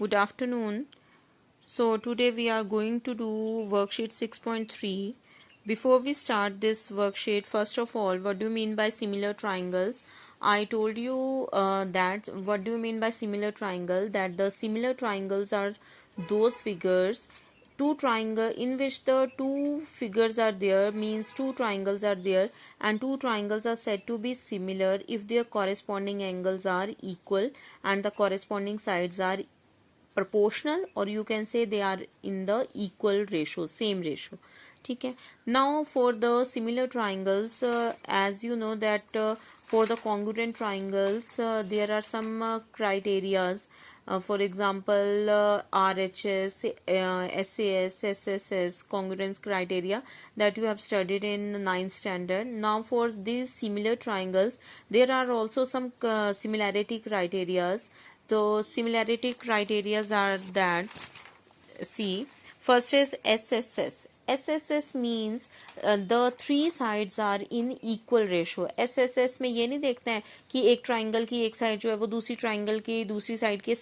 Good afternoon. So today we are going to do worksheet 6.3. Before we start this worksheet, first of all, what do you mean by similar triangles? I told you that what do you mean by similar triangle? That the similar triangles are those figures, two triangle in which the two figures are there, means two triangles are there, and two triangles are said to be similar if their corresponding angles are equal and the corresponding sides are proportional, or you can say they are in the equal ratio, same ratio. ठीक है. Now for the similar triangles, as you know that for the congruent triangles there are some criterias. For example, RHS, SAS, SSS, congruence criteria that you have studied in 9th standard. Now for these similar triangles, there are also some similarity criterias. So similarity criterias are that, see, first is SSS. SSS means the three sides are in equal ratio. SSS में ये नहीं देखते हैं कि एक triangle की एक side जो है वो दूसरी ट्राइंगल की दूसरी साइड के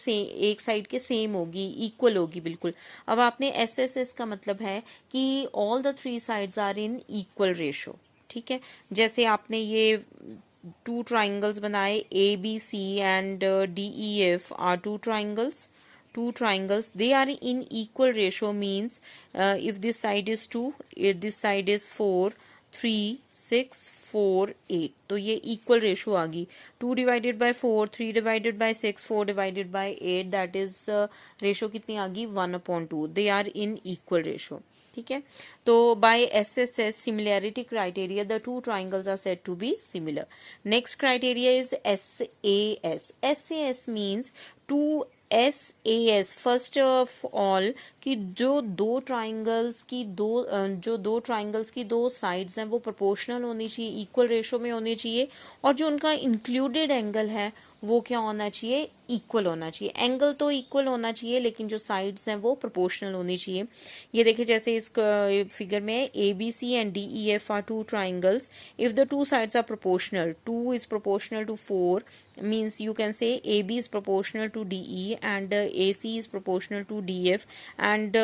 एक साइड के सेम होगी, इक्वल होगी बिल्कुल. अब आपने SSS का मतलब है कि all the three sides are in equal ratio. ठीक है. जैसे आपने ये two triangles बनाए, ABC and DEF are two triangles. They are in equal ratio, means if this side is 2, if this side is 4, 3, 6, 4, 8, तो ये equal ratio आ गई. 2 divided by 4, 3 divided by 6, 4 divided by 8, that is ratio कितनी आ गई? 1/2. They are in equal ratio. ठीक है. तो by SSS similarity criteria the two triangles are said to be similar. Next criteria is SAS. SAS means two SAS. First of all कि जो दो triangles की दो साइड्स हैं वो प्रोपोर्शनल होनी चाहिए, इक्वल रेशो में होनी चाहिए, और जो उनका इंक्लूडेड एंगल है वो क्या होना चाहिए? इक्वल होना चाहिए. एंगल तो इक्वल होना चाहिए लेकिन जो साइड्स हैं वो प्रोपोर्शनल होनी चाहिए. ये देखिए जैसे इस फिगर में ABC and DEF are two triangles. If the two sides are proportional, 2 is proportional to 4, means you can say AB is proportional to DE and AC is proportional to DF, and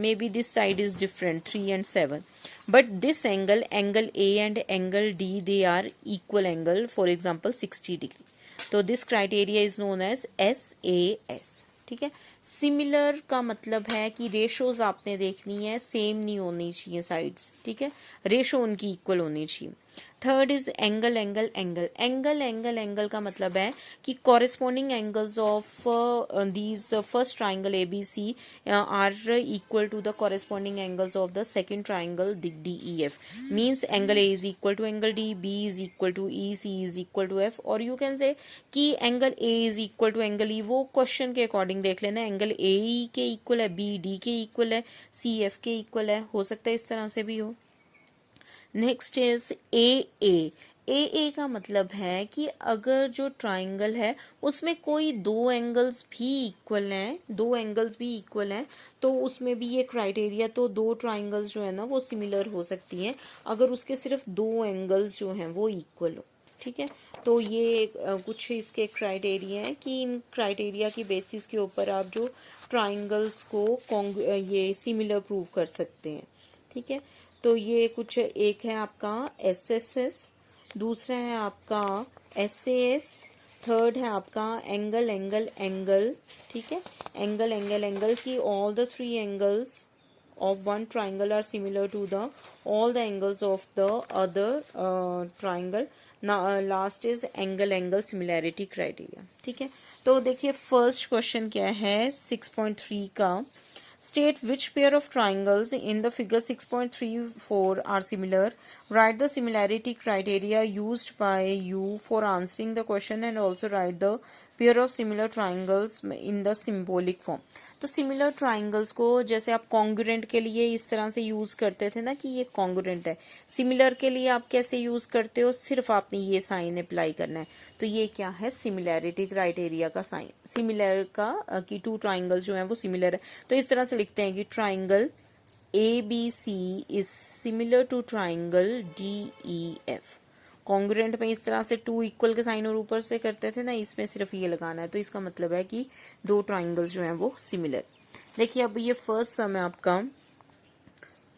maybe this side is different, 3 and 7, but this angle A and angle D, they are equal angle, for example 60 degree. तो this criteria is known as SAS. ठीक है. Similar का मतलब है कि ratios आपने देखनी है, सेम नहीं होनी चाहिए साइड्स. ठीक है. रेशो उनकी इक्वल होनी चाहिए. थर्ड इज एंगल का मतलब है कि corresponding angles of these first triangle ABC are equal to the corresponding angles of the second triangle DEF. Means angle A is equal to angle D, B is equal to E, C is equal to F, और you can say कि angle A is equal to angle E. वो question के according देख लेना, angle AE के इक्वल है, B D के इक्वल है, C F के इक्वल है, हो सकता है इस तरह से भी हो. नेक्स्ट इज AA का मतलब है कि अगर जो ट्राइंगल है उसमें कोई दो एंगल्स भी इक्वल हैं, तो उसमें भी ये क्राइटेरिया, तो दो ट्राइंगल्स जो है ना वो सिमिलर हो सकती हैं अगर उसके सिर्फ दो एंगल्स जो हैं वो इक्वल हो. ठीक है. तो ये कुछ इसके क्राइटेरिया हैं कि इन क्राइटेरिया की बेसिस के ऊपर आप जो ट्राइंगल्स को ये सिमिलर प्रूव कर सकते हैं. ठीक है. तो ये कुछ, एक है आपका SSS, दूसरा है आपका SAS, थर्ड है आपका एंगल. ठीक है. एंगल की all the three angles of one triangle are similar to the all the angles of the other triangle. Now last is angle similarity criteria. ठीक है. तो देखिए फर्स्ट क्वेश्चन क्या है 6.3 का. State which pair of triangles in the figure 6.34 are similar. Write the similarity criteria used by you for answering the question and also write the pair of similar triangles in the symbolic form. तो similar triangles को जैसे आप congruent के लिए इस तरह से use करते थे ना कि ये कॉन्ग्रुएंट है, सिमिलर के लिए आप कैसे यूज करते हो? सिर्फ आपने ये साइन अप्लाई करना है. तो ये क्या है? सिमिलैरिटी क्राइटेरिया का साइन, सिमिलर का कि टू ट्राइंगल्स जो हैं वो सिमिलर है. तो इस तरह से लिखते हैं कि triangle ABC is similar to triangle DEF. Congruent में इस तरह से 2 इक्वल के साइन और ऊपर से करते थे ना, इसमें सिर्फ ये लगाना है। तो इसका मतलब है कि दो ट्राइंगल्स जो हैं वो सिमिलर। देखिए अब ये फर्स्ट सम है आपका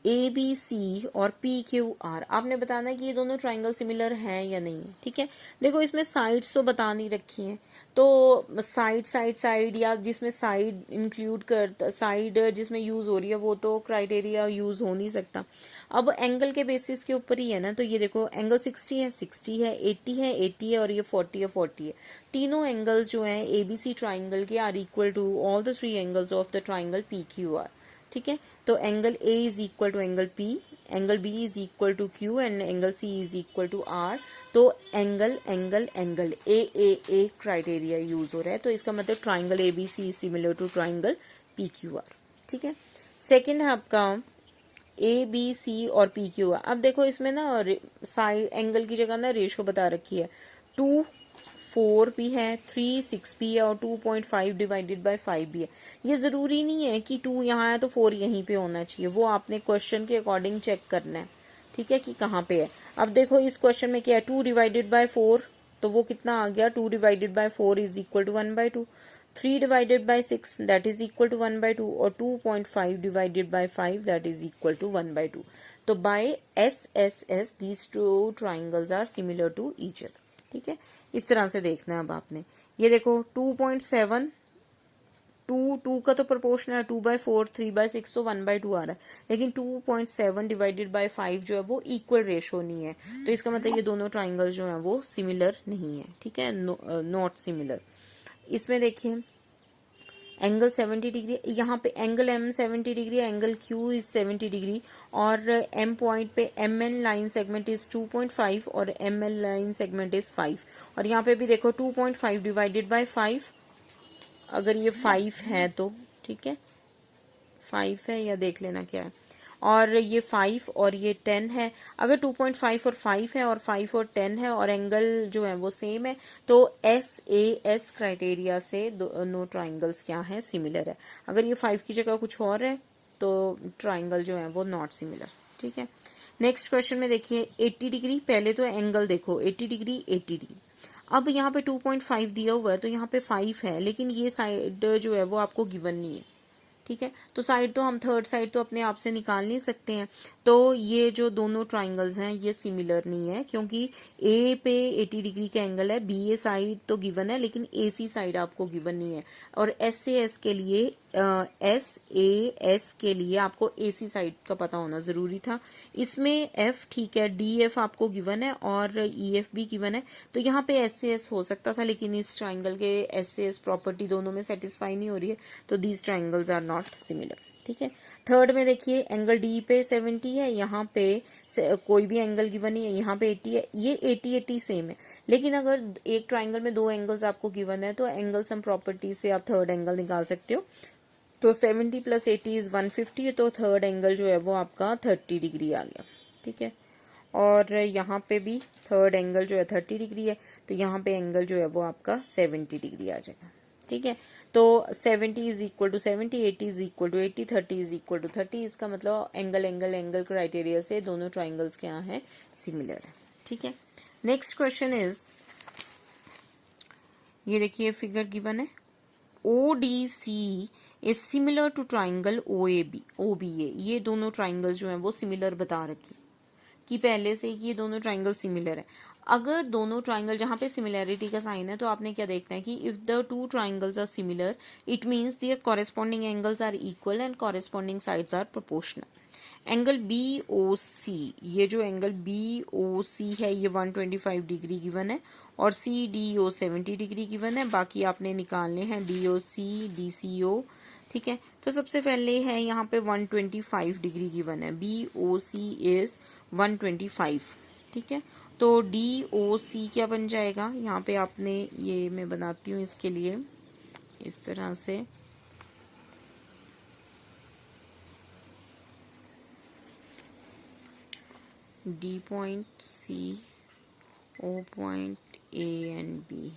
ए बी सी और पी क्यू आर। आपने बताना है कि ये दोनों ट्राइंगल सिमिलर हैं या नहीं है। ठीक है, देखो इसमें साइड्स तो बता नहीं रखी हैं, तो साइड साइड साइड या जिसमें साइड इंक्लूड कर साइड जिसमें यूज हो रही है वो तो क्राइटेरिया यूज हो नहीं सकता। अब एंगल के बेसिस के ऊपर ही है ना, तो ये देखो एंगल 60 है 60 है, 80 है 80 है और ये 40 है 40 है। तीनों एंगल्स जो हैं एबीसी ट्राइंगल के are equal to all the 3 angles of the triangle P Q R. ठीक है, तो angle A is equal to angle P, angle B is equal to Q and angle C is equal to R. तो angle angle angle A criteria use हो रहा है, तो इसका मतलब triangle A B C is similar to triangle P Q R. ठीक है, second है आपका ए बी सी और पी क्यू आर। अब देखो इसमें ना साइड एंगल की जगह ना रेशो बता रखी है, 2 4 भी है, 3 6 भी है और 2.5 डिवाइडेड बाय 5 भी है। ये जरूरी नहीं है कि 2 यहाँ है तो 4 यहीं पे होना चाहिए, वो आपने क्वेश्चन के अकॉर्डिंग चेक करना है। ठीक है, कि कहाँ पे है। अब देखो इस क्वेश्चन में क्या है, 2 डिवाइडेड बाय 4 तो वो कितना आ गया, 2 divided by 4 is equal to 1/2, 3 divided by 6 that is equal to 1/2 और 2.5 divided by 5 that is equal to 1/2। तो by SSS these two triangles are similar to each other. ठीक है, इस तरह से देखना है। अब आपने ये देखो 2.7 2 का तो प्रोपोर्शन है 2/4 3/6 तो 1/2 आ रहा है, लेकिन 2.7 डिवाइडेड बाय 5 जो है वो इक्वल रेशो नहीं है, तो इसका मतलब ये दोनों ट्राइंगल्स जो हैं वो सिमिलर नहीं है। ठीक है, नॉट सिमिलर। इसमें देखिए एंगल 70 डिग्री, यहाँ पे angle M 70 degree, angle Q is 70 degree और M पॉइंट पे MN लाइन सेगमेंट इज 2.5 और ML लाइन सेगमेंट इज 5। और यहाँ पे भी देखो 2.5 डिवाइडेड बाय 5, अगर ये 5 है तो ठीक है 5 है या देख लेना क्या है, और ये 5 और ये 10 है। अगर 2.5 और 5 है और 5 और 10 है और एंगल जो है वो सेम है, तो SAS क्राइटेरिया से दोनों ट्राइंगल्स क्या है, सिमिलर है। अगर ये 5 की जगह कुछ और है तो ट्राइंगल जो है वो नॉट सिमिलर। ठीक है, नेक्स्ट क्वेश्चन में देखिए 80 डिग्री, पहले तो एंगल देखो 80 डिग्री 80 डिग्री। अब यहाँ पे 2.5 दिया हुआ है तो यहाँ पे 5 है, लेकिन ये साइड जो है वो आपको गिवन नहीं है। ठीक है, तो साइड तो हम थर्ड साइड तो अपने आप से निकाल नहीं सकते हैं, तो ये जो दोनों ट्राइंगल्स हैं ये सिमिलर नहीं है, क्योंकि ए पे 80 डिग्री का एंगल है, BA साइड तो गिवन है लेकिन AC साइड आपको गिवन नहीं है, और SAS के लिए SAS के लिए आपको AC साइड का पता होना जरूरी था। इसमें F ठीक है, DF आपको गिवन है और EF भी गिवन है, तो यहाँ पे SAS हो सकता था, लेकिन इस ट्राइंगल के SAS प्रॉपर्टी दोनों में सेटिस्फाई नहीं हो रही है, तो these triangles are not similar. ठीक है, थर्ड में देखिए एंगल D पे 70 है, यहाँ पे कोई भी एंगल गिवन नहीं है, यहाँ पे 80 है, ये 80 सेम है, लेकिन अगर एक ट्राइंगल में दो एंगल्स आपको गिवन है तो एंगल सम प्रॉपर्टी से आप थर्ड एंगल निकाल सकते हो। तो 70 + 80 इज 150, तो थर्ड एंगल जो है वो आपका 30 डिग्री आ गया। ठीक है, और यहाँ पे भी थर्ड एंगल जो है 30 डिग्री है, तो यहाँ पे एंगल जो है वो आपका 70 डिग्री आ जाएगा। ठीक है, तो 70 is equal to 70, 80 is equal to 80, 30 is equal to 30। इसका मतलब एंगल एंगल एंगल क्राइटेरिया से दोनों ट्राइंगल्स क्या है, सिमिलर है। ठीक है, नेक्स्ट क्वेश्चन इज, ये देखिए फिगर गिवन है, ODC is similar to triangle OBA। ये दोनों ट्राइंगल्स जो हैं वो सिमिलर बता रखी कि पहले से ये दोनों ट्राइंगल सिमिलर है। अगर दोनों ट्राइंगल जहां पे सिमिलैरिटी का साइन है तो आपने क्या देखना है कि if the two triangles are similar it means their corresponding angles are equal and corresponding sides are proportional. Angle BOC, ये जो एंगल BOC है ये 125 डिग्री गिवन है और CDO 70 डिग्री गिवन है, बाकी आपने निकालने हैं DOC DCO। ठीक है, तो सबसे पहले है यहाँ पे 125 डिग्री गिवन है, BOC इज 125। ठीक है, तो DOC क्या बन जाएगा, यहाँ पे आपने ये मैं बनाती हूँ इसके लिए इस तरह से, D point C, O point A and B,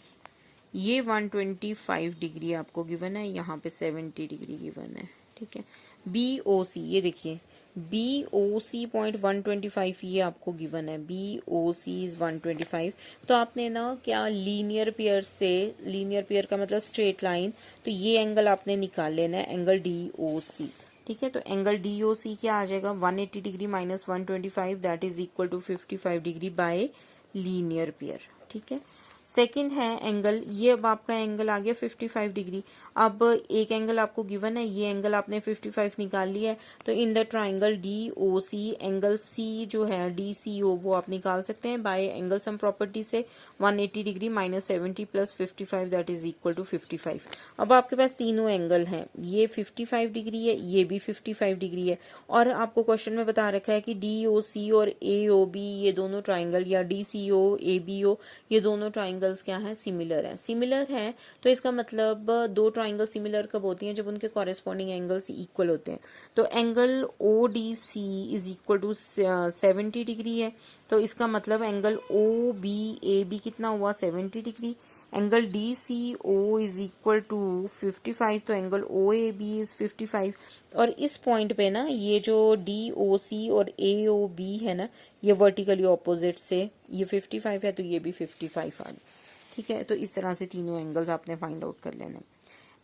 ये 125 डिग्री आपको गिवन है, यहाँ पे 70 डिग्री गिवन है। ठीक है, BOC, ये देखिए बी ओ सी पॉइंट 125 ये आपको गिवन है, बी ओ सी इज 125। तो आपने ना क्या लीनियर पेयर से, लीनियर पेयर का मतलब स्ट्रेट लाइन, तो ये एंगल आपने निकाल लेना है, एंगल डी ओ सी। ठीक है, तो एंगल डी ओ सी क्या आ जाएगा, 180 degree minus 125 that is equal to 55 degree by linear pair. ठीक है, सेकंड है एंगल, ये अब आपका एंगल आ गया 55 डिग्री। अब एक एंगल आपको गिवन है, ये एंगल आपने 55 निकाल लिया है, तो in the triangle D O C angle C जो है डी सी ओ वो आप निकाल सकते हैं बाय एंगल सम प्रॉपर्टी से, 180 degree minus 70 plus 55 that is equal to 55। अब आपके पास तीनों एंगल हैं, ये 55 डिग्री है, ये भी 55 डिग्री है, और आपको क्वेश्चन में बता रखा है कि डी ओ सी और ए ओ बी ये दोनों ट्राइंगल, या D C O A B O ये दोनों ट्राइंगल्स क्या हैं, सिमिलर हैं। सिमिलर हैं तो इसका मतलब दो ट्राइंगल सिमिलर कब होती हैं, जब उनके कॉरेस्पॉन्डिंग एंगल्स इक्वल होते हैं। तो angle O D C is equal to 70 degree है, तो इसका मतलब angle O B A B कितना हुआ, 70 degree. Angle D C O is equal to 55, तो angle O A B is 55। और इस पॉइंट पे ना ये जो डी ओ सी और ए ओ बी है ना, ये वर्टिकली ऑपोजिट से, ये 55 है तो ये भी 55 आ गया। ठीक है, तो इस तरह से तीनों एंगल्स आपने फाइंड आउट कर लेने।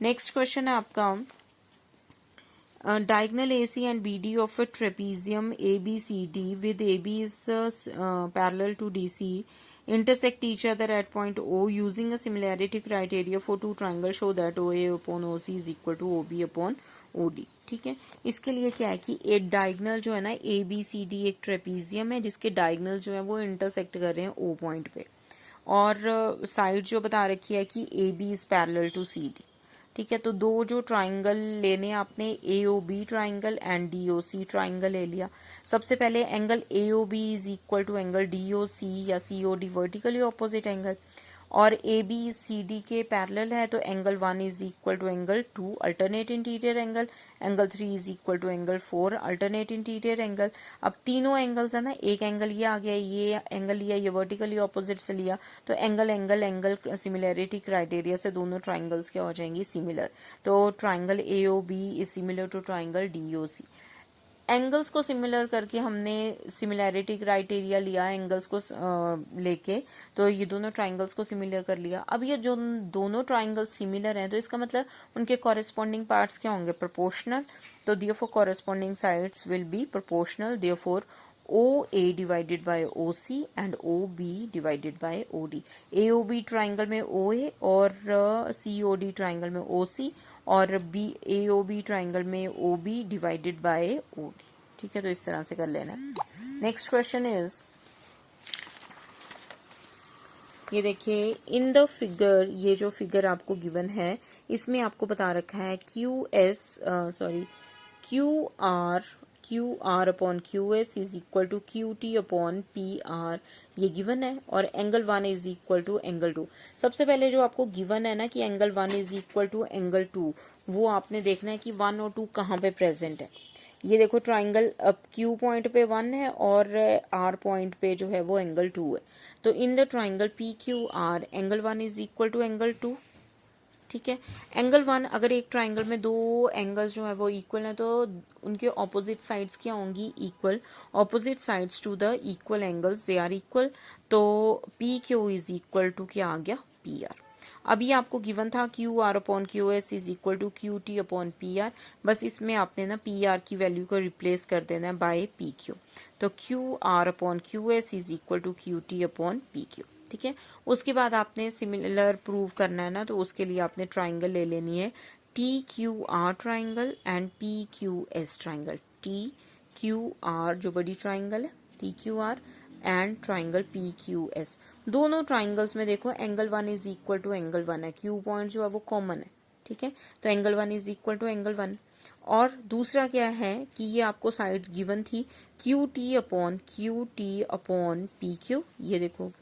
नेक्स्ट क्वेश्चन है आपका, diagonal AC and BD of a trapezium ABCD with AB is parallel to DC intersect each other at point O using a similarity criteria for two triangles show that OA upon OC is equal to OB upon OD। ठीक है, इसके लिए क्या है कि एक diagonal जो है ना ABCD एक ट्रेपीजियम है जिसके डायगनल जो है वो इंटरसेक्ट कर रहे हैं O पॉइंट पे, और साइड जो बता रखी है कि AB is parallel to CD। ठीक है, तो दो जो ट्राइंगल लेने आपने, A O B triangle and D O C triangle ले लिया। सबसे पहले angle A O B is equal to angle D O C या C O D vertically opposite angle, और ए बी सी डी के parallel है, तो angle 1 is equal to angle 2 alternate interior angle, angle 3 is equal to angle 4 alternate interior angle. अब तीनों angles है ना, एक एंगल ये आ गया, ये एंगल लिया, ये वर्टिकली ऑपोजिट से लिया, तो angle angle angle similarity criteria से दोनों ट्राइंगल्स क्या हो जाएंगी, सिमिलर। तो triangle A O B is similar to triangle D O C. Angles को सिमिलर करके हमने सिमिलैरिटी क्राइटेरिया लिया एंगल्स को लेके, तो ये दोनों ट्राइंगल्स को सिमिलर कर लिया। अब ये जो दोनों ट्राइंगल्स सिमिलर हैं तो इसका मतलब उनके कॉरेस्पॉन्डिंग पार्ट्स क्या होंगे, प्रोपोर्शनल। तो therefore corresponding sides will be proportional, therefore OA divided by OC and OB divided by OD। AOB triangle में OA और COD ट्राइंगल में OC और AOB ट्राइंगल में OB डिवाइडेड बाय OD। ठीक है, तो इस तरह से कर लेना। नेक्स्ट क्वेश्चन इज, ये देखिए इन द फिगर, ये जो फिगर आपको गिवन है इसमें आपको बता रखा है Q R upon Q S is equal to Q T upon P R, ये गिवन है, और angle 1 is equal to angle 2। सबसे पहले जो आपको गिवन है ना कि angle 1 is equal to angle 2, वो आपने देखना है कि 1 और 2 कहाँ पे प्रेजेंट है। ये देखो ट्राइंगल अब क्यू पॉइंट पे 1 है और आर पॉइंट पे जो है वो एंगल 2 है, तो in the triangle P Q R angle 1 is equal to angle 2। ठीक है, एंगल 1, अगर एक ट्राइंगल में दो एंगल्स जो है वो इक्वल है तो उनके ऑपोजिट साइड्स क्या होंगी, equal. Opposite sides to the equal angles they are equal, तो P Q is equal to क्या आ गया, पी आर। अभी आपको गिवन था Q R upon Q S is equal to Q T upon P R, बस इसमें आपने ना पी आर की वैल्यू को रिप्लेस कर देना है बाय पी क्यू, तो Q R upon Q S is equal to Q T upon P Q. ठीक है, उसके बाद आपने सिमिलर प्रूव करना है ना, तो उसके लिए आपने ट्राइंगल ले लेनी है T Q R triangle and P Q S triangle. T Q R जो बड़ी ट्राइंगल है, T Q R and triangle P Q S. दोनों ट्राइंगल्स में देखो angle 1 is equal to angle 1 है, क्यू पॉइंट जो है वो कॉमन है। ठीक है, तो angle 1 is equal to angle 1। और दूसरा क्या है कि ये आपको साइड गिवन थी Q T upon P Q, ये देखो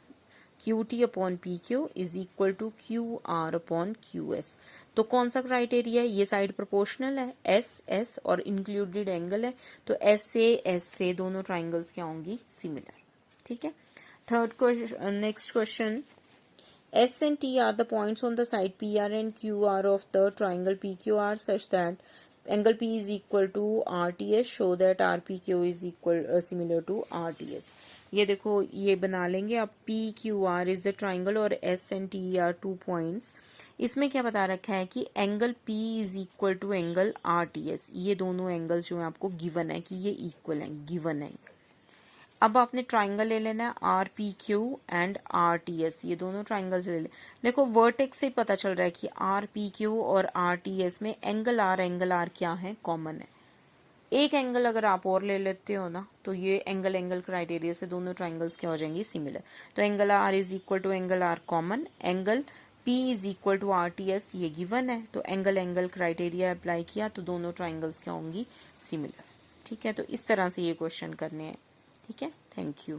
Q T upon P Q is equal to Q R upon Q S. तो कौन सा क्राइटेरिया है, ये साइड प्रोपोर्शनल है, एस एस और इंक्लूडेड एंगल है, तो एस से दोनों ट्राइंगल्स क्या होंगी, सिमिलर। ठीक है, third question, next question, S and T are the points on the side PR and QR of the triangle PQR such that angle P is equal to RTS, show that RPQ is similar to RTS. ये देखो ये बना लेंगे अब PQR is a triangle और S and T are 2 points. इसमें क्या बता रखा है कि angle P is equal to angle RTS. ये दोनों एंगल्स जो है आपको गिवन है कि ये इक्वल हैं, गिवन है। अब आपने ट्राइंगल ले लेना है RPQ एंड RTS, ये दोनों ट्राइंगल्स ले लें। देखो वर्टेक्स से पता चल रहा है कि RPQ और RTS में एंगल R क्या है, कॉमन है। एक एंगल अगर आप और ले लेते हो ना तो ये एंगल क्राइटेरिया से दोनों ट्राइंगल्स क्या हो जाएंगी, सिमिलर। तो angle R is equal to angle R common, angle P is equal to RTS ये गिवन है, तो एंगल क्राइटेरिया अप्लाई किया तो दोनों ट्राइंगल्स क्या होंगी, सिमिलर। ठीक है, तो इस तरह से ये क्वेश्चन करने हैं। ठीक है, थैंक यू।